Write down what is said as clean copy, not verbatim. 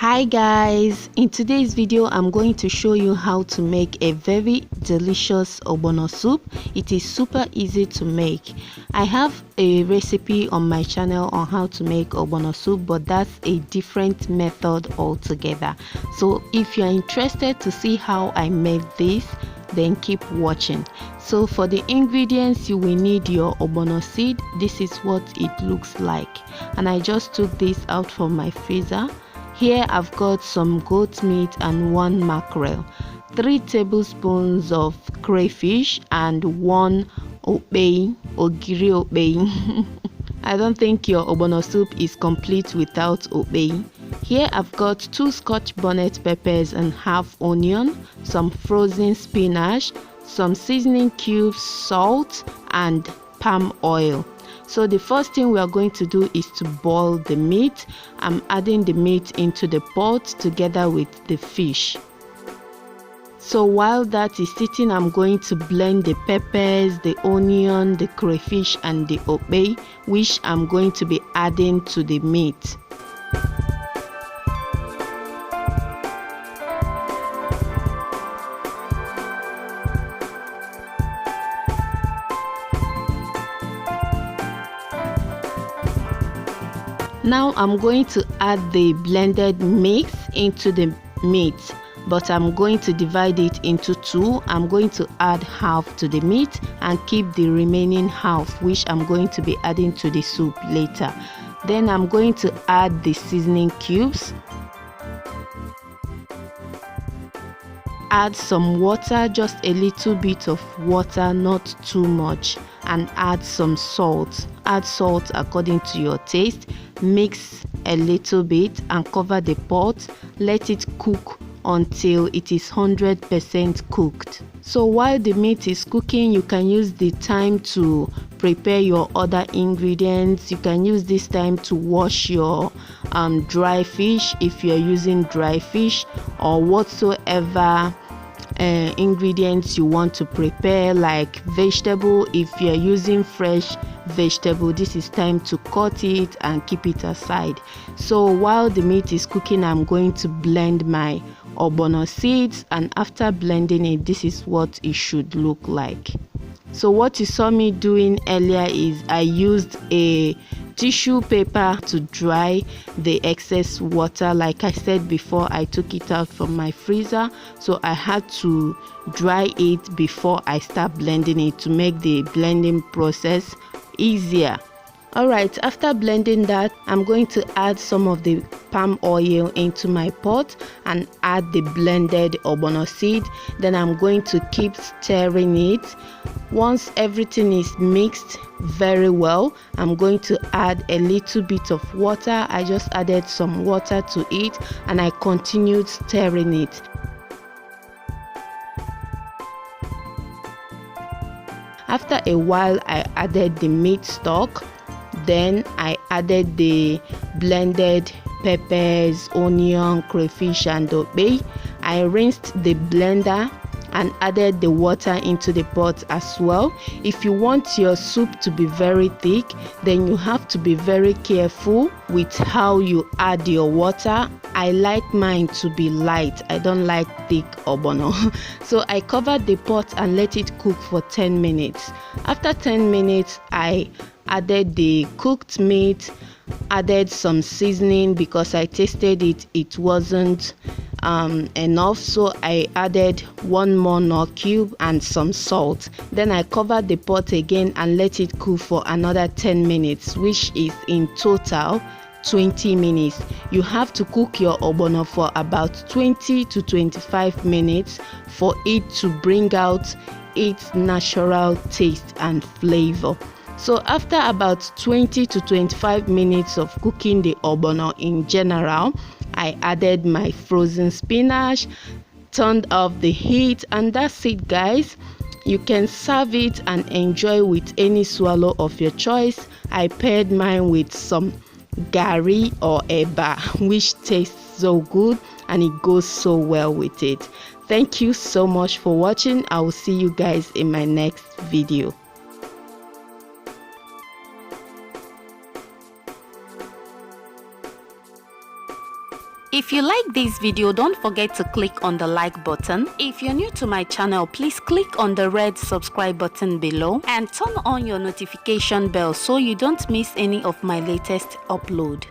Hi guys, in today's video I'm going to show you how to make a very delicious ogbono soup. It is super easy to make. I have a recipe on my channel on how to make ogbono soup, but that's a different method altogether. So if you're interested to see how I made this, then keep watching. So for the ingredients, you will need your ogbono seed. This is what it looks like, and I just took this out from my freezer. Here I've got some goat meat and 1 mackerel, 3 tablespoons of crayfish, and 1 okpei, Ogiri okpei. I don't think your ogbono soup is complete without okpei. Here I've got 2 scotch bonnet peppers and half onion, some frozen spinach, some seasoning cubes, salt, and palm oil. So the first thing we are going to do is to boil the meat. I'm adding the meat into the pot together with the fish. So while that is sitting, I'm going to blend the peppers, the onion, the crayfish, and the okpei, which I'm going to be adding to the meat. Now I'm going to add the blended mix into the meat, but I'm going to divide it into 2. I'm going to add half to the meat and keep the remaining half, which I'm going to be adding to the soup later. Then I'm going to add the seasoning cubes, add some water, just a little bit of water, not too much, and add some salt. Add salt according to your taste. Mix a little bit and cover the pot. Let it cook until it is 100% cooked. So while the meat is cooking, you can use the time to prepare your other ingredients. You can use this time to wash your dry fish if you're using dry fish, or whatsoever ingredients you want to prepare, like vegetable. If you're using fresh vegetable, this is time to cut it and keep it aside. So while the meat is cooking, I'm going to blend my ogbono seeds, and after blending it, this is what it should look like. So what you saw me doing earlier is I used a tissue paper to dry the excess water. Like I said before, I took it out from my freezer, so I had to dry it before I start blending it to make the blending process easier. Alright, after blending that, I'm going to add some of the palm oil into my pot and add the blended ogbono seed. Then I'm going to keep stirring it. Once everything is mixed very well, I'm going to add a little bit of water. I just added some water to it and I continued stirring it. After a while, I added the meat stock. Then I added the blended peppers, onion, crayfish, and okpei. I rinsed the blender and added the water into the pot as well. If you want your soup to be very thick, then you have to be very careful with how you add your water. I like mine to be light. I don't like thick ogbono. So I covered the pot and let it cook for 10 minutes. After 10 minutes, I added the cooked meat, added some seasoning because I tasted it, it wasn't enough, so I added 1 more nut cube and some salt. Then I covered the pot again and let it cook for another 10 minutes, which is in total 20 minutes. You have to cook your ogbono for about 20 to 25 minutes for it to bring out its natural taste and flavor. So after about 20 to 25 minutes of cooking the ogbono in general, I added my frozen spinach, turned off the heat, and that's it, guys. You can serve it and enjoy with any swallow of your choice. I paired mine with some gari or eba, which tastes so good and it goes so well with it. Thank you so much for watching. I will see you guys in my next video. If you like this video, don't forget to click on the like button. If you're new to my channel, please click on the red subscribe button below and turn on your notification bell so you don't miss any of my latest upload.